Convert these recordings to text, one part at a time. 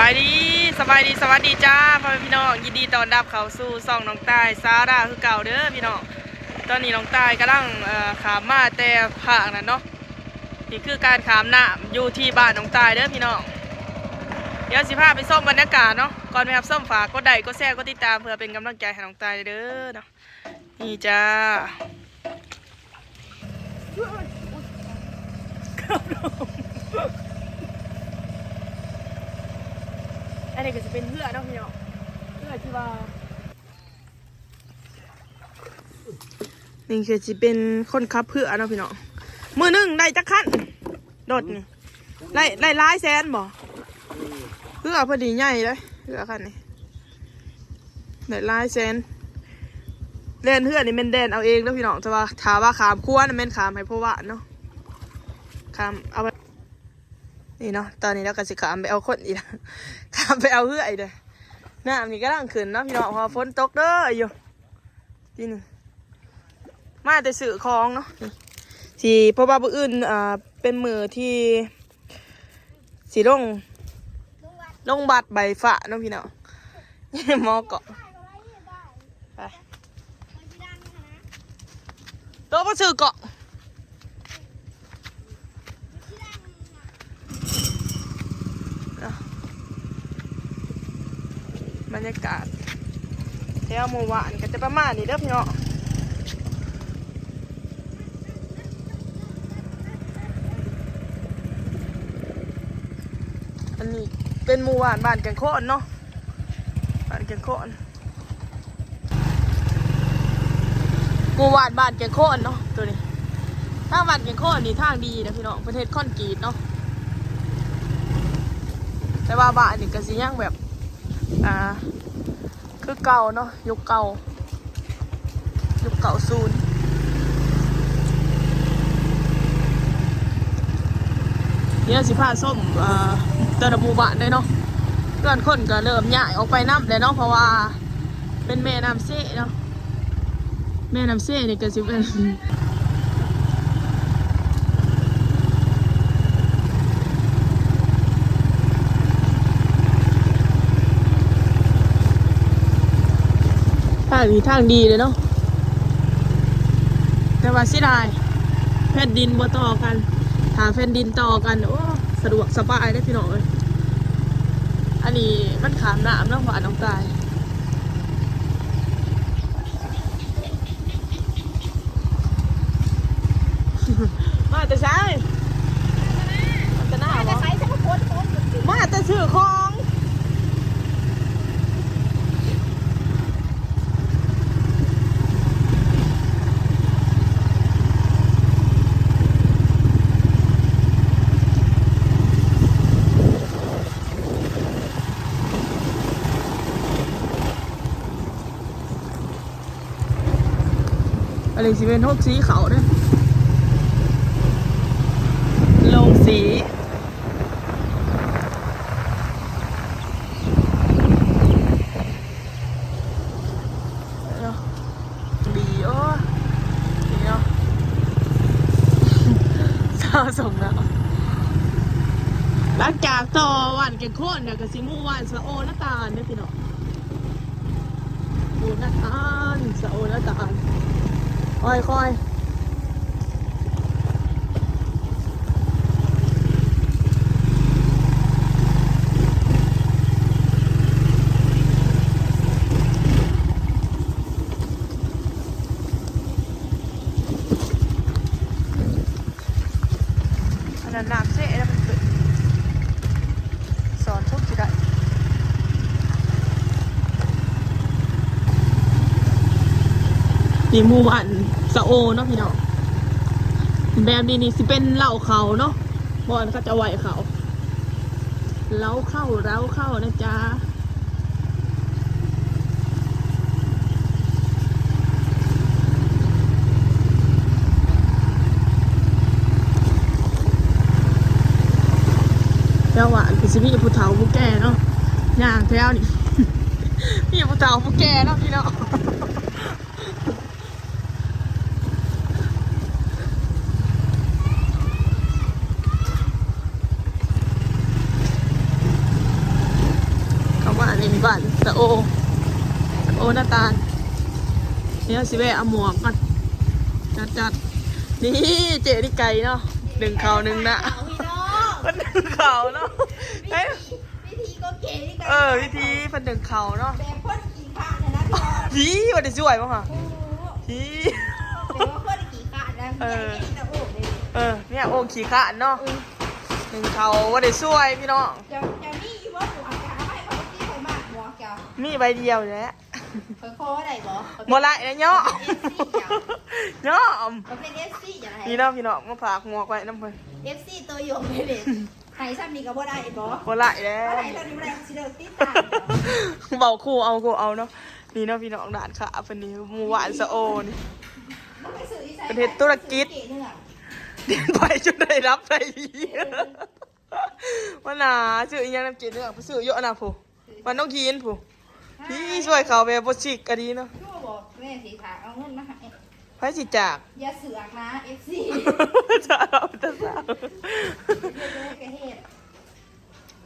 บายดีสบายดีสวัสดีจ้าพ่อพี่น้องยินดีต้อนรับเข้าสู่ซ่องน้องตายซาร่าคือเก่าเด้อพี่น้องตอนนี้น้องตายกำลังขามมาแต่ภาคนั่นเนาะนี่คือการขามน้ำอยู่ที่บ้านน้องตายเด้อพี่น้องเดี๋ยวสิพาไปส้มบรรยากาศเนาะก่อนไปครับส้มฝากกดไลค์กดแชร์กดติดตามเพื่อเป็นกำลังใจให้น้องตายเด้อเนาะนี่จ้าอันนี้ก็จะเป็นเหือเนาะพี่น้องเหือที่ว่านี่คือจะเป็นคนขับเหือเนาะพี่น้องมือหนึ่งได้จักขั้นโดดนี่ได้หลายแสนบ่เหือพอดีใหญ่เลยเหือขั้นนี่ได้หลายแสนเล่นเหือนี่เป็นแดนเอาเองแล้วพี่น้องแต่ว่าถามว่าขามขั้วนั่นเป็นขามให้พ่อว่าเนาะขามเอานี่เนาะตอนนี้เราก็จะขามไปเอาคนอีกขามไปเอาเหืออีกเลยน้ำนี่ก็ร่างขึ้นเนาะพี่น้องพอฝนตกเด้ออยู่ที่นี่มาแต่สื่อคลองเนาะที่เพราะว่าผู้อื่นเป็นมือที่สีลงบัตรใบฝาเนาะพี่น้องมอเกาะไปตัวผู้สื่อเกาะบรรยากาศแถวหมู่บ้านก็จะประมาณนี้เด้อพี่น้องอันนี้เป็นหมู่บ้านแก่งโคนเนาะบ้านแก่งโคนหมู่บ้านแก่งโคนเนาะตัวนี้ทางบ้านแก่งโคนนี่ทางดีนะพี่น้องประเทศคอนกรีตเนาะแต่ว่าบ้านนี่ก็สิยังแบบคือเก่าเนาะยุคเก่าศูนย์เนี่ยสิพาส้มแต่ละหมู่บ้านเลยเนาะเพื่อนคนก็เริ่มย้ายออกไปน้ำเลยเนาะเพราะว่าเป็นแม่น้ำเซ่เนาะแม่น้ำเซ่นี่ก็สิเป็นทางดีเลยเนาะแต่ว่าสิได้แผ่นดินบ่ต่อกันถ้าแผ่นดินต่อกันโอ้สะดวกสบายได้พี่น้องเลยอันนี้มันขามน้ำเนาะหวานน้องตายมาแต่ใช่มาแต่หน้าบ่มาแต่ชื่อของอะไรสิเป็นพวกสีเขาเนี่ยลงสีดีโอ้ดีเนาะสะสมแล้วหลังจากต่อวันเก่งโคตรเนี่ยก็สิมู่วันสะโอน้าตาลเนี่ยพี่น้องโอน้าตาลสะโอน้าตาลค่อยอันนั้นน้ำเสียแล้วมันเกิดสอนทุกทีได้นี่หมู่บ้านสะโอเนาะพี่น้องแบบนี้นี่สิเป็นเหล่าเขาเนาะบอนก็จะไหวเขาเล้าเข้านะจ๊ะแถวหวานคือสิมีผู้เฒ่าผู้แก่เนาะย่างแถวนี่ มีผู้เฒ่าผู้แก่เนาะพี่น้อง นี่บ้านสะโอหน้าตาลเนี่ยสิแวะเอาหมวกก่อนจัดนี่เจ๊ที่ไก่เนาะหนึ่งเขาหนึ่งนะมันหนึ่งเขาเนาะวิธีก็เก๋ที่กันวิธีมันหนึ่งเขาเนาะแบบพ่นกี่ขาดนะพี่พี่วันนี้สวยป่ะคะพี่แต่ว่าพ่นกี่ขาดนะเนี่ยโอ่งเลยเนี่ยโอ่งขี่ขาดเนาะหนึ่งเขาวันนี้สวยพี่น้องเจ้านี่อยู่ว่าหัวแกเอาให้เขาที่ใส่มากหัวแกมีใบเดียวเลยเคยโค้ได้บ่หมดละนะเนาะเนาะมันเป็น FC อย่างไรพี่น้องมาฝากหัวไว้น้ำเพิ่น FC ตัวโยงเลยไห้ซ้ำนี่ก็บ่ได้บ่บ่ละแล้วไห้ตอนนี้บ่ได้สิเลิกติดตามเบาคู่เอาเนาะนี่เนาะพี่น้องด่านขาเพิ่นนี่หมู่หวานสะโอนี่เป็นเฮ็ดธุรกิจเดินไปจนได้รับไปดีว่าน่าซื้ออีหยังน้ำเกลือเนื้อซื้อเยอะนะผู้วันน้องกินผู้พี่ช่วยเขาแบบบ่ชิกก็ดีเนาะชั่วบอกแม่สิถาเอาเงินมาให้ไผสิจากอย่าเสือกนะ FC จะเอาแต่สาว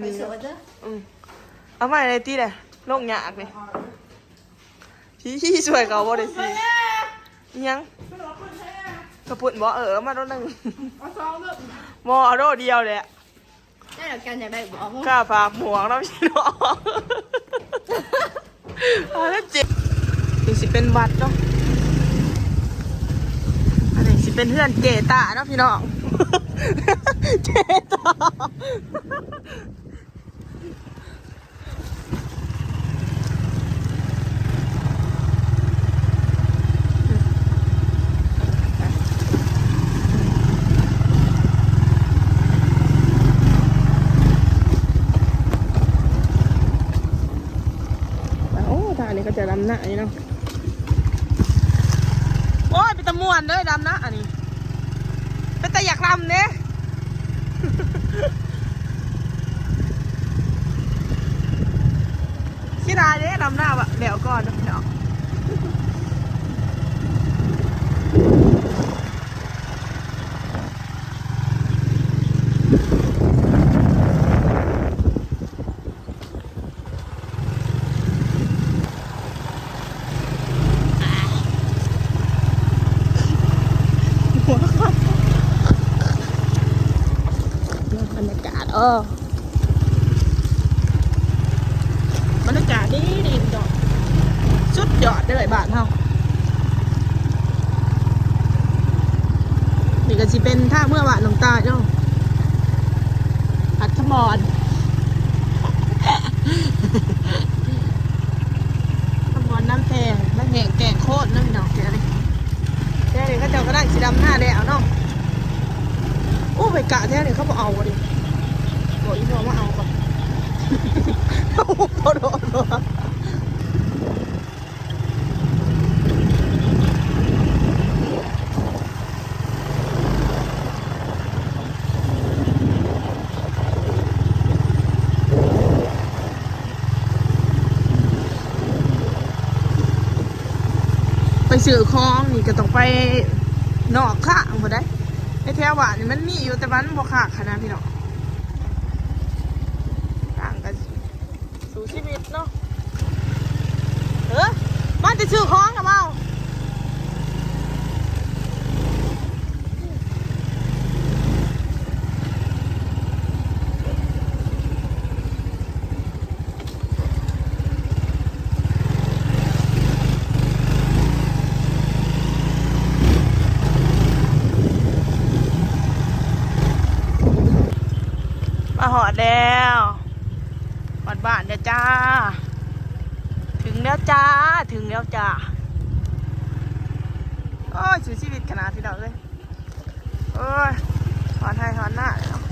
ไปสวยเด้อเอามาอะไรตีเลยโลกยากเลยพี่ช่วยเขาบ่ได้สิยังกระปุ่นบ่มาโดนหนึ่งเอาซองด้วยบ่เอาโดเดียวเลยได้หลักการอยากได้บ่กล้าฝากหมวกน้ำพี่น้องแล้วเจ็บนี่สิเป็นวัดเนาะอันนี้สิเป็นเพื่อนเจตาเนาะพี่น้องเจตาอันนี้ก็จะดำหน้านี่เนาะโอ้ยเป็นตะมวนเลยดำนะอันนี้เป็นแต่อยากดำเนี่ยขี้ดาเนี่ยดำหน้าบะเดี๋ยวก่อนเดี๋ยวบรรยากาศบรรยากาศดีดอกสุดยอดเลยบ้านเฮานี่ก็สิเป็นท่าเมื่อวานหลวงตาเจ้าอัดขมอนขมอนน้ำแพงน้ำแหงแกงโคตรน้ำดอกเสียเลยแค่นี้ก็เจ้าก็ได้สีดำหน้าแดงเนาะโอ้ไปกะแท้เนี่ยเขาบอกเอาดิบอกอีพ่อมาเอาก่อนเอาพอโดนไปซื้อของนี่ก็ต้องไปนอกข้างพอได้ไอ้แถวบ้านนี่มันมีอยู่แต่มันบ่ขาดขนาดพี่น้องต่างกันสู่ชีวิตเนาะมันจะซื้อของกับเรามาหอดแล้วหอดบ้านแล้วจ้าถึงแล้วจ้าโอ้ยชีวิตขนาดพี่น้องเลยโอ้ยหอดไทยหอดหน้าเลยเนาะ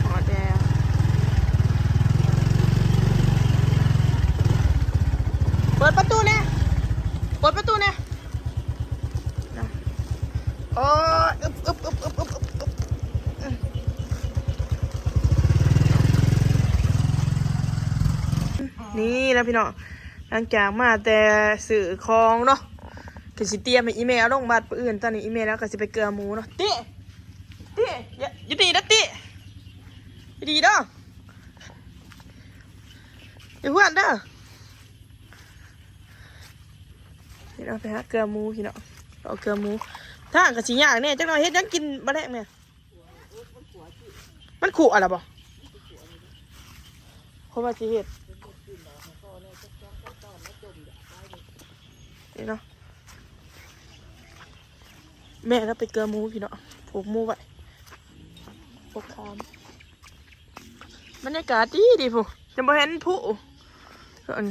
หอดแล้วเปิดประตูเนี่ยโอ้ยนี่นะพี่น้องหลังจากมาแต่สื่อคลองเนาะก็สิเตรียมให้อีเมลลงบัตรปืนตอนนี้อีเมลแล้วก็สิไปเกลือหมูเนาะเตี้ย อยู่นี่นะติดีเด้ออย่าเพื่อนเด้อพี่น้องไปหาเกลือหมูพี่น้องเอาเกลือหมูถ้ากับสีย่างเนี่ยจังหน่อยเฮ็ดยังกินบะแดกเนี่ยมันขู่อะไรบ่เพราะว่าสิเฮ็ดนี่เนาะแม่ก็ไปเกลือหมูพี่น้องผูกหมูไว้ผูกคามบรรยากาศดีผู้จะมาเห็นผู้อัน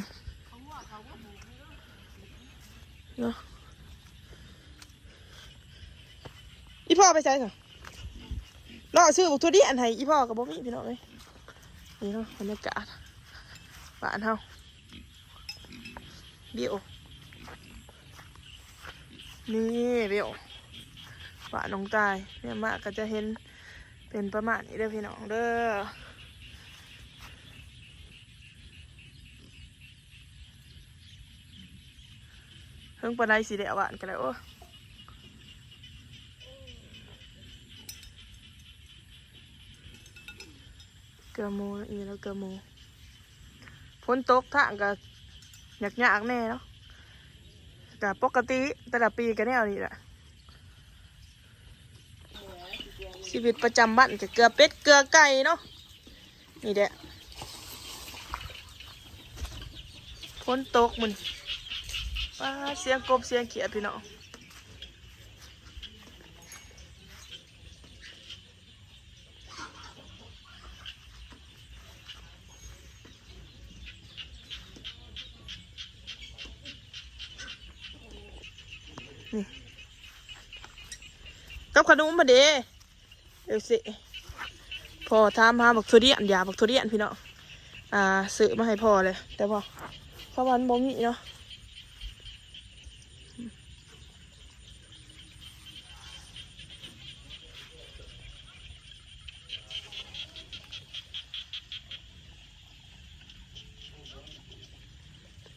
เนาะอีพ่อไปใส่เหรอรอซื้อบุกทัวดิอันไหนอีพ่อกับบ่มีพี่น้องเลยนี่เนาะบรรยากาศบ้านเฮาเบี้ยวนี่เบี้ยวบ้านน้องตายเนี่ยมากก็จะเห็นเป็นประมาณนี้เด้อพี่น้องเด้อเพิ่งปลาไหลสีแดงหวานกันแล้วโอ้เกลือหมูอีแล้วเกลือหมูฝนตกทางก็ยากแน่เนาะแต่ปกติแต่ละปีก็แนวนี้แหละชีวิตประจำบ้านก็เกลือเป็ดเกลือไก่เนาะนี่แหละฝนตกมันป้าเสียงกบเสียงเขียดพี่น้องนี่กับขนมมาเด้เดี๋ยวสิพอทำหาบักทุเรียนยาบักทุเรียนพี่น้องซื้อมาให้พ่อเลยแต่พอเพราะวันบ่มีเนาะ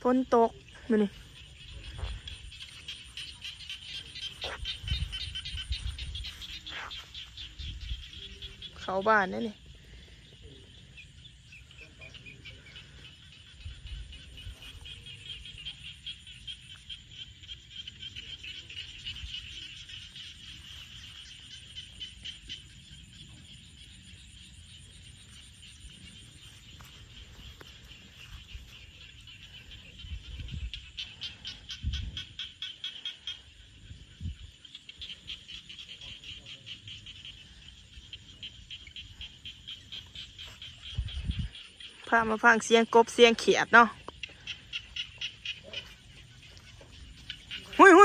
ฝนตกมานี่เขาบ้านนี่นี่พามาฟังเสียงกบเสียงเขียดเนาะหุยคว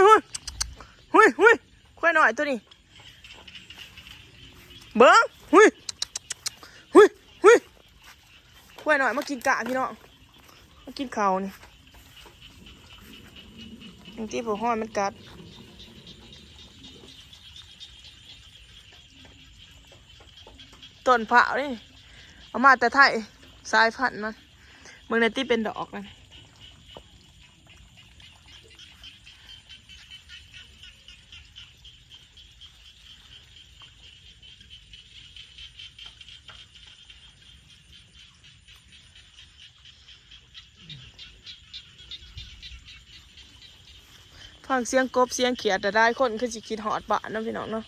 ายหน่อยตัวนี้เบิ้งหุยควายหน่อยมากินกะพี่น้องมากินเขานี่อย่างที่ผมห้อยมันกัดต้นเผานี่เอามาแต่ไทยสายพันธุ์มันเมืองในที่เป็นดอกนั่นฟังเสียงกบเสียงเขียดแต่ได้คนคือสิคิดหอดบ้านนะพี่น้องเนาะ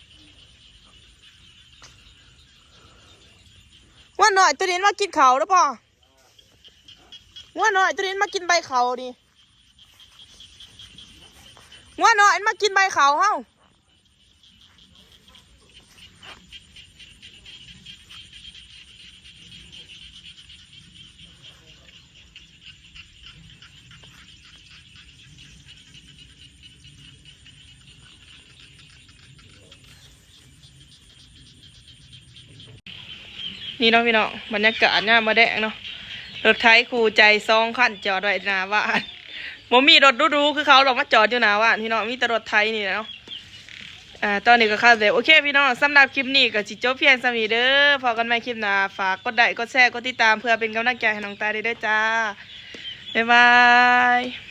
ว่าหน่อยตัวนี้มากินเขาแล้วป่ะว่าหน่อยตัวนี้มากินใบเขาดิว่าหน่อยมากินใบเขาเฮ้านี่เนาะพี่น้องบรรยากาศเนี่ยมาแดงเนาะรถไถคู่ใจ2 คันจอดไว้หน้าบ้านบ่มีรถดูๆคือเขาหรอกมาจอดอยู่หน้าบ้านพี่น้องมีแต่รถไถนี่แหละเนาะตอนนี้ก็เข้าใจโอเคพี่น้องสำหรับคลิปนี้ก็สิจบเพียงสำนี้เด้อพอกันใหม่คลิปหน้าฝากกดไลค์กดแชร์กดติดตามเพื่อเป็นกำลังใจให้น้องตาได้ด้วยจ้าบ๊ายบาย